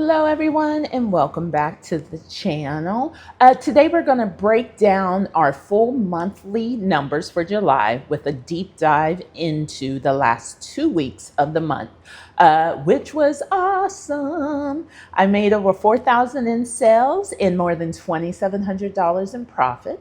Hello everyone and welcome back to the channel. Today we're going to break down our full monthly numbers for July with a deep dive into the last 2 weeks of the month, which was awesome. I made over $4,000 in sales and more than $2,700 in profit.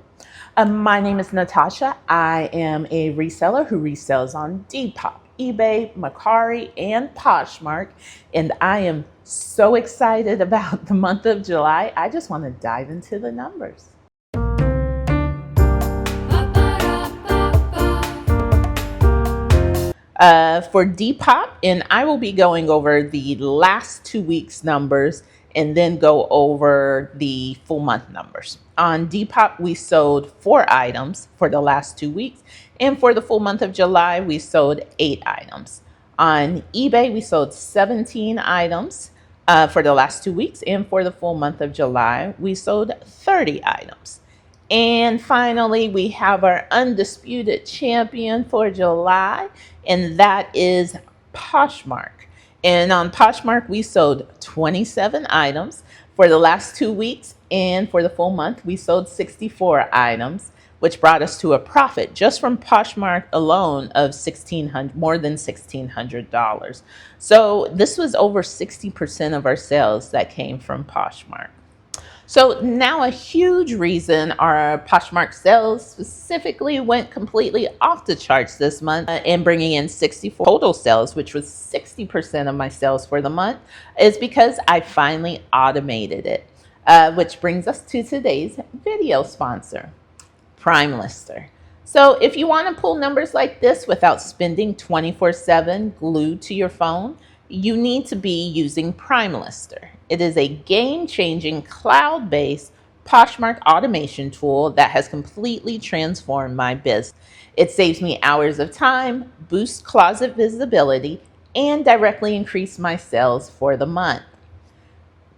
My name is Natasha. I am a reseller who resells on Depop, eBay, Mercari, and Poshmark, and I am so excited about the month of July. I just want to dive into the numbers. For Depop, and I will be going over the last 2 weeks numbers and then go over the full month numbers. On Depop, we sold 4 items for the last 2 weeks, and for the full month of July, we sold 8 items. On eBay, we sold 17 items for the last 2 weeks, and for the full month of July, we sold 30 items. And finally, we have our undisputed champion for July, and that is Poshmark. And on Poshmark, we sold 27 items for the last 2 weeks, and for the full month, we sold 64 items, which brought us to a profit just from Poshmark alone of more than $1,600. So this was over 60% of our sales that came from Poshmark. So now a huge reason our Poshmark sales specifically went completely off the charts this month and bringing in 64 total sales, which was 60% of my sales for the month, is because I finally automated it, which brings us to today's video sponsor, PrimeLister. So if you want to pull numbers like this without spending 24/7 glued to your phone, you need to be using PrimeLister. It is a game-changing cloud-based Poshmark automation tool that has completely transformed my business. It saves me hours of time, boosts closet visibility, and directly increases my sales for the month.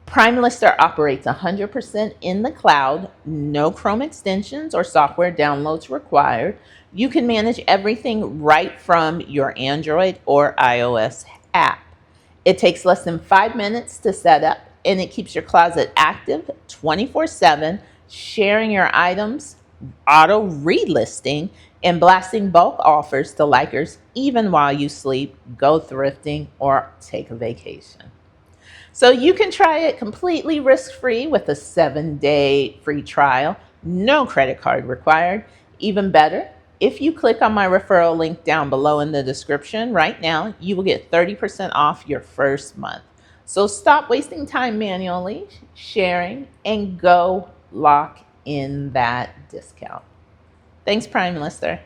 PrimeLister operates 100% in the cloud, no Chrome extensions or software downloads required. You can manage everything right from your Android or iOS app. It takes less than 5 minutes to set up, and it keeps your closet active 24/7, sharing your items, auto relisting, and blasting bulk offers to likers even while you sleep, go thrifting, or take a vacation. So you can try it completely risk-free with a 7-day free trial, no credit card required. Even better, if you click on my referral link down below in the description right now, you will get 30% off your first month. So stop wasting time manually sharing and go lock in that discount. Thanks, PrimeLister.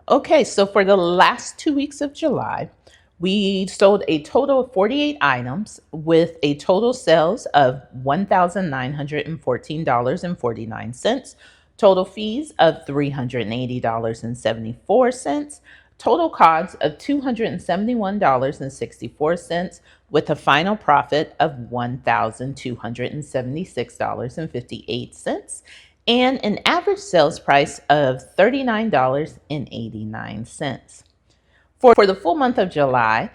Okay, so for the last 2 weeks of July, we sold a total of 48 items with a total sales of $1,914.49, total fees of $380.74, total COGS of $271.64, with a final profit of $1,276.58, and an average sales price of $39.89. For the full month of July,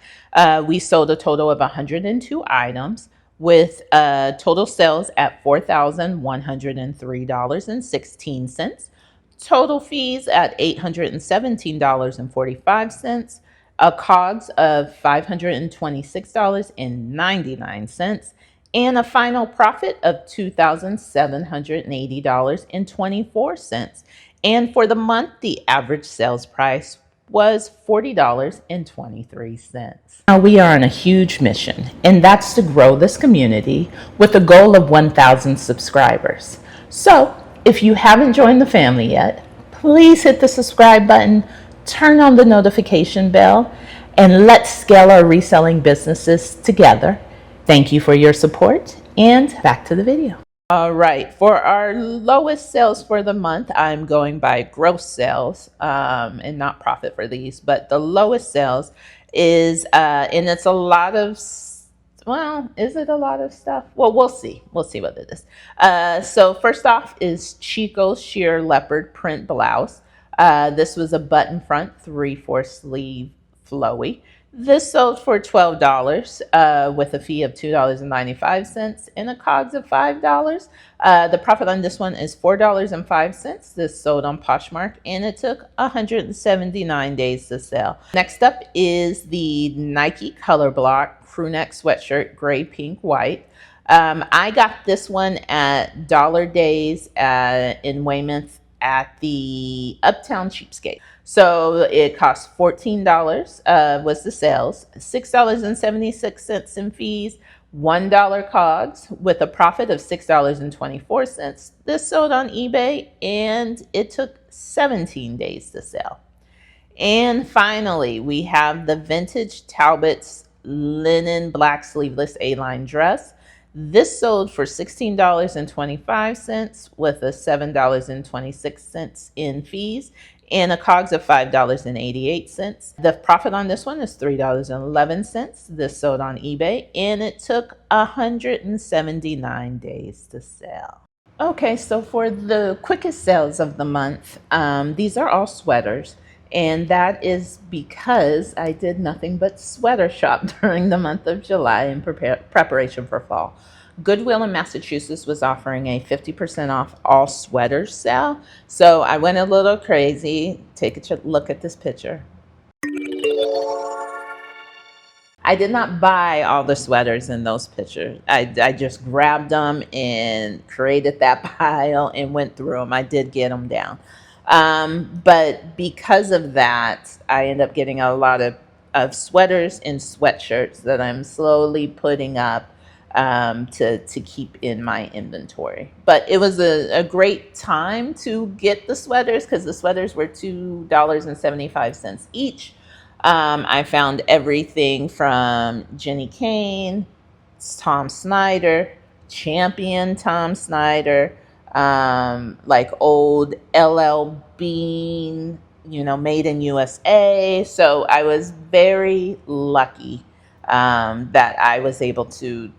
we sold a total of 102 items with total sales at $4,103.16, total fees at $817.45, a COGS of $526.99, and a final profit of $2,780.24. And for the month, the average sales price was $40.23. Now we are on a huge mission, and that's to grow this community with a goal of 1,000 subscribers. So if you haven't joined the family yet, please hit the subscribe button, turn on the notification bell, and let's scale our reselling businesses together. Thank you for your support, and back to the video. All right, for our lowest sales for the month, I'm going by gross sales and not profit for these, but the lowest sales is, and it's a lot of, well, is it a lot of stuff? Well, we'll see. We'll see what it is. So first off is Chico's sheer leopard print blouse. This was a button front 3/4 sleeve flowy. This sold for $12 with a fee of $2.95 and a COGS of $5. The profit on this one is $4.05. This sold on Poshmark and it took 179 days to sell. Next up is the Nike Color Block crewneck sweatshirt, gray, pink, white. I got this one at Dollar Days in Weymouth at the Uptown Cheapskate. So it cost $14 was the sales, $6.76 in fees, $1 COGS with a profit of $6.24. This sold on eBay and it took 17 days to sell. And finally, we have the vintage Talbot's linen black sleeveless A-line dress. This sold for $16.25 with a $7.26 in fees and a COGS of $5.88. The profit on this one is $3.11. This sold on eBay and it took 179 days to sell. Okay, so for the quickest sales of the month, these are all sweaters. And that is because I did nothing but sweater shop during the month of July in preparation for fall. Goodwill in Massachusetts was offering a 50% off all sweaters sale. So I went a little crazy. Take a look at this picture. I did not buy all the sweaters in those pictures. I just grabbed them and created that pile and went through them. I did get them down. But because of that, I end up getting a lot of sweaters and sweatshirts that I'm slowly putting up to keep in my inventory. But it was a great time to get the sweaters because the sweaters were $2.75 each. I found everything from Jenny Kane, Tom Snyder, Champion Tom Snyder, like old LL Bean, made in USA. So I was very lucky that I was able to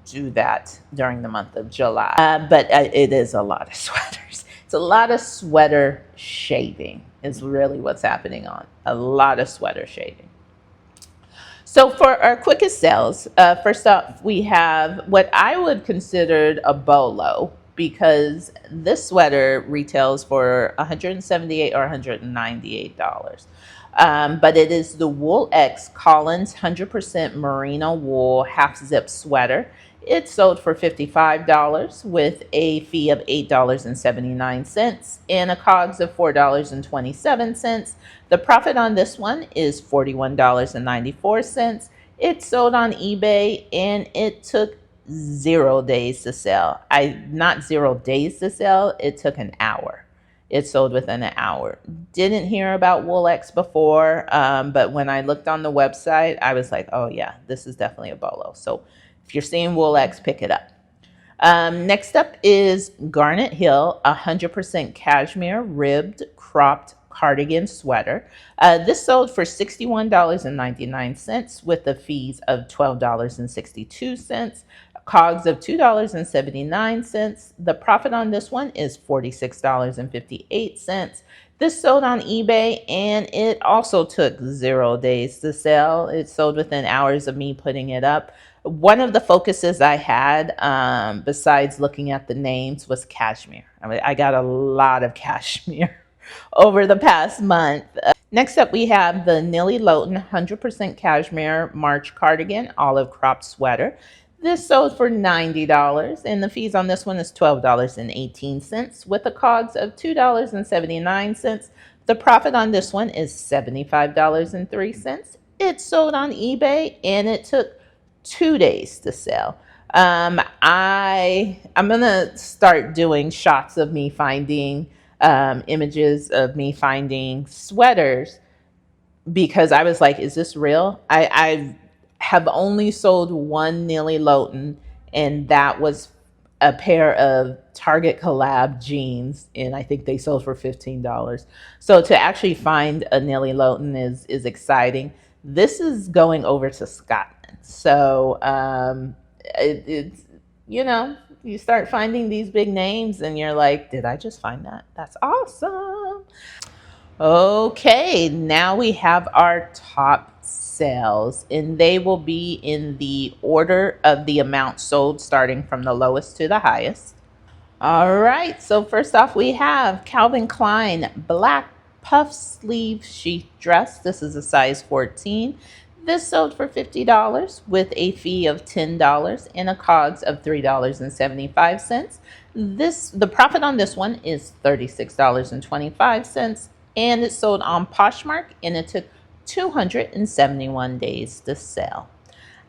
do that during the month of July. But it is a lot of sweaters. It's a lot of sweater shaving is really what's happening on. A lot of sweater shaving. So for our quickest sales, first up, we have what I would consider a bolo because this sweater retails for $178 or $198. But it is the Wool X Collins 100% merino wool half zip sweater. It sold for $55 with a fee of $8.79 and a COGS of $4.27. The profit on this one is $41.94. It sold on eBay and it took 0 days to sell. Not 0 days to sell, it took an hour. It sold within an hour. Didn't hear about Wool-X before, but when I looked on the website, I was like, oh yeah, this is definitely a bolo. So if you're seeing Wool-X, pick it up. Next up is Garnet Hill 100% cashmere ribbed cropped cardigan sweater. This sold for $61.99 with the fees of $12.62. COGS of $2.79. The profit on this one is $46.58. This sold on eBay and it also took 0 days to sell. It sold within hours of me putting it up. One of the focuses I had, besides looking at the names, was cashmere. I got a lot of cashmere over the past month. Next up, we have the Nilly Loughton 100% cashmere March cardigan olive cropped sweater. This sold for $90 and the fees on this one is $12.18 with a COGS of $2.79. The profit on this one is $75.03. It sold on eBay and it took 2 days to sell. I'm gonna start doing shots of me finding images of me finding sweaters because I was like, is this real? I have only sold one Nilly Loughton, and that was a pair of Target collab jeans, and I think they sold for $15. So to actually find a Nilly Loughton is exciting. This is going over to Scotland. So it's, you start finding these big names and you're like, did I just find that? That's awesome. Okay, now we have our top sales, and they will be in the order of the amount sold, starting from the lowest to the highest. All right, so first off, we have Calvin Klein black puff sleeve sheath dress. This is a size 14. This sold for $50 with a fee of $10 and a COGS of $3.75. The profit on this one is $36.25, and it sold on Poshmark, and it took 271 days to sell.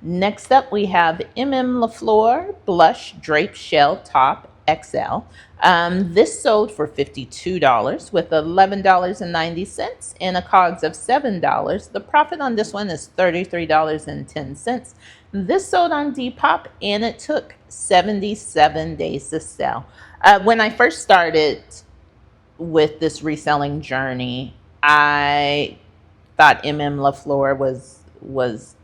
Next up, we have LaFleur Blush Drape Shell Top XL. This sold for $52 with $11.90 and a COGS of $7. The profit on this one is $33.10. This sold on Depop, and it took 77 days to sell. When I first started with this reselling journey, I thought LaFleur was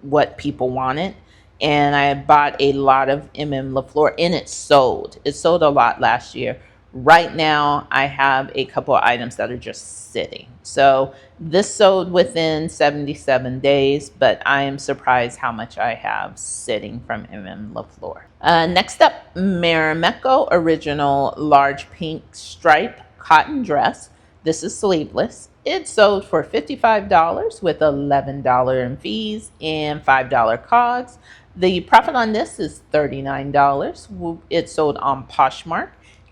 what people wanted, and I bought a lot of LaFleur, and it sold a lot last year. Right now I have a couple of items that are just sitting, so this sold within 77 days, but I am surprised how much I have sitting from LaFleur. Next up, Marimekko Original Large Pink Stripe Cotton Dress. This is sleeveless. It sold for $55 with $11 in fees and $5 COGS. The profit on this is $39. It sold on Poshmark,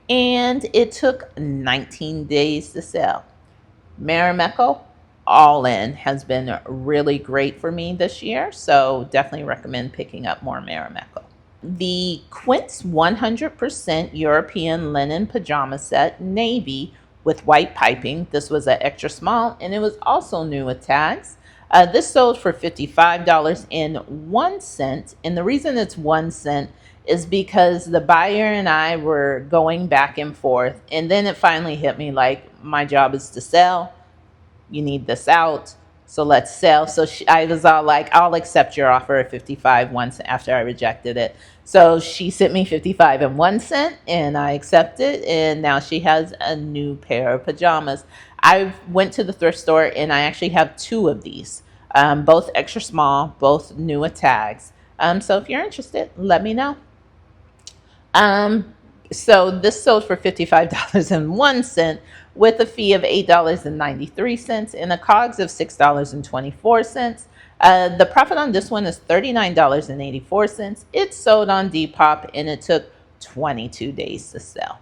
and it took 19 days to sell. Marimekko All In has been really great for me this year, so definitely recommend picking up more Marimekko. The Quince 100% European Linen Pajama Set, Navy, with white piping. This was an extra small, and it was also new with tags. This sold for $55.01, and the reason it's 1 cent is because the buyer and I were going back and forth, and then it finally hit me like, my job is to sell. You need this out, so let's sell. So I was all like, I'll accept your offer at 55 once after I rejected it. So she sent me 55.01, and I accepted, and now she has a new pair of pajamas. I went to the thrift store, and I actually have 2 of these, both extra small, both new with tags. So if you're interested, let me know. So this sold for $55.01 with a fee of $8.93 and a COGS of $6.24. The profit on this one is $39.84. It sold on Depop, and it took 22 days to sell.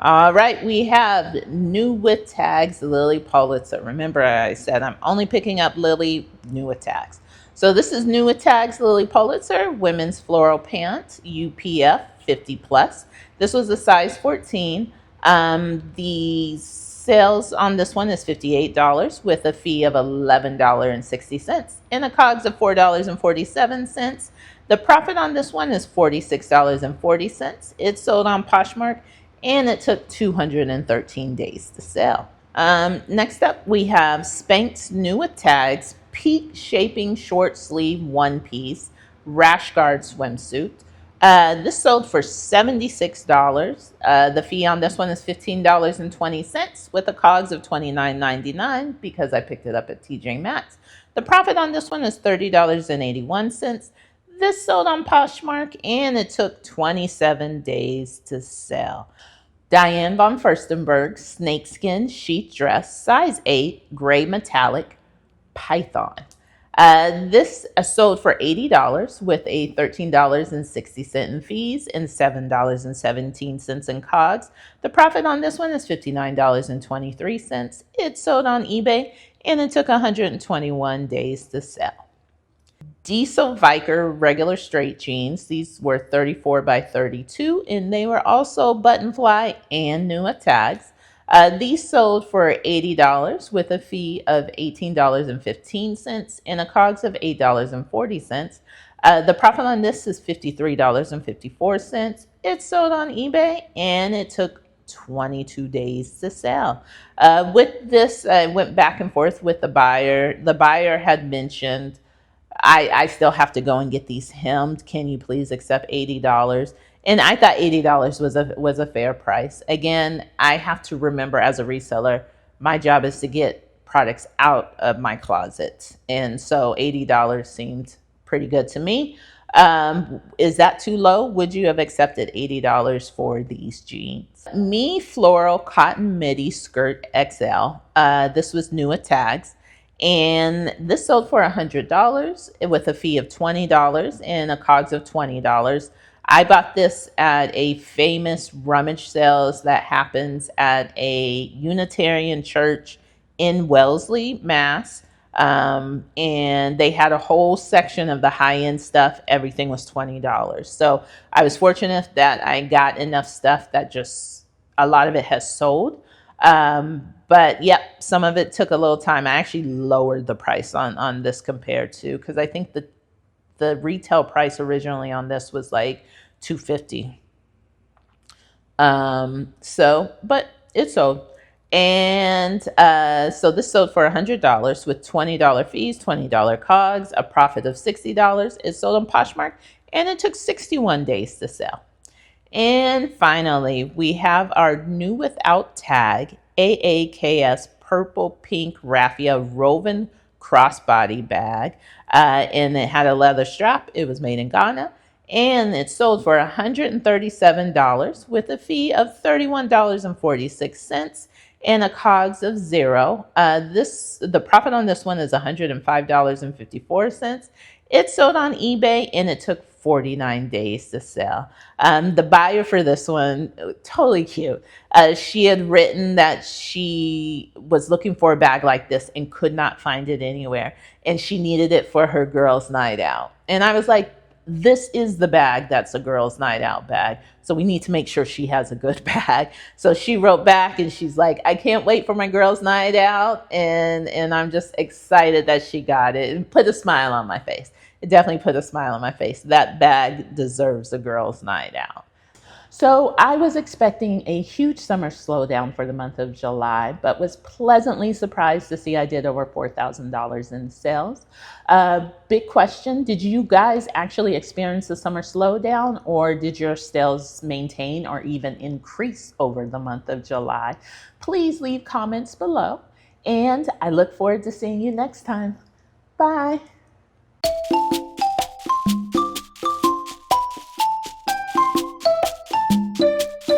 All right, we have new with tags, Lily Pulitzer. Remember, I said I'm only picking up Lily new with tags. So this is new with tags, Lily Pulitzer, women's floral pants, UPF 50 plus. This was a size 14. The sales on this one is $58 with a fee of $11.60 and a COGS of $4.47. The profit on this one is $46.40. It sold on Poshmark, and it took 213 days to sell. Next up, we have Spanx new with tags, peak shaping short sleeve one piece, rash guard swimsuit. This sold for $76. The fee on this one is $15.20 with a COGS of $29.99 because I picked it up at TJ Maxx. The profit on this one is $30.81. This sold on Poshmark, and it took 27 days to sell. Diane von Furstenberg snakeskin sheath dress, size 8, gray metallic, python. This sold for $80 with a $13.60 in fees and $7.17 in COGS. The profit on this one is $59.23. It sold on eBay, and it took 121 days to sell. Diesel Viker regular straight jeans. These were 34 by 32, and they were also button fly and new at tags. These sold for $80 with a fee of $18.15 and a COGS of $8.40. The profit on this is $53.54. It sold on eBay, and it took 22 days to sell. With this, I went back and forth with the buyer. The buyer had mentioned, I still have to go and get these hemmed. Can you please accept $80? And I thought $80 was a fair price. Again, I have to remember as a reseller, My job is to get products out of my closet. And so $80 seemed pretty good to me. Is that too low? Would you have accepted $80 for these jeans? Me Floral Cotton Midi Skirt XL. This was new at Tags. And this sold for $100 with a fee of $20 and a COGS of $20. I bought this at a famous rummage sales that happens at a Unitarian church in Wellesley, Mass. And they had a whole section of the high-end stuff. Everything was $20. So I was fortunate that I got enough stuff that just a lot of it has sold. But yep, some of it took a little time. I actually lowered the price on this compared to, because I think the retail price originally on this was like $250. But it sold. And so this sold for $100 with $20 fees, $20 COGS, a profit of $60. It sold on Poshmark, and it took 61 days to sell. And finally, we have our new without tag AAKS purple pink raffia woven crossbody bag. And it had a leather strap. It was made in Ghana. And it sold for $137 with a fee of $31.46 and a COGS of $0. The profit on this one is $105.54. It sold on eBay and it took 49 days to sell. The buyer for this one, totally cute. She had written that she was looking for a bag like this and could not find it anywhere. And she needed it for her girls' night out. And I was like, this is the bag that's a girls' night out bag. So we need to make sure she has a good bag. So she wrote back and she's like, I can't wait for my girls' night out. And I'm just excited that she got it. And put a smile on my face. It definitely put a smile on my face. That bag deserves a girls' night out. So I was expecting a huge summer slowdown for the month of July, but was pleasantly surprised to see I did over $4,000 in sales. Big question, did you guys actually experience the summer slowdown, or did your sales maintain or even increase over the month of July? Please leave comments below, and I look forward to seeing you next time. Bye.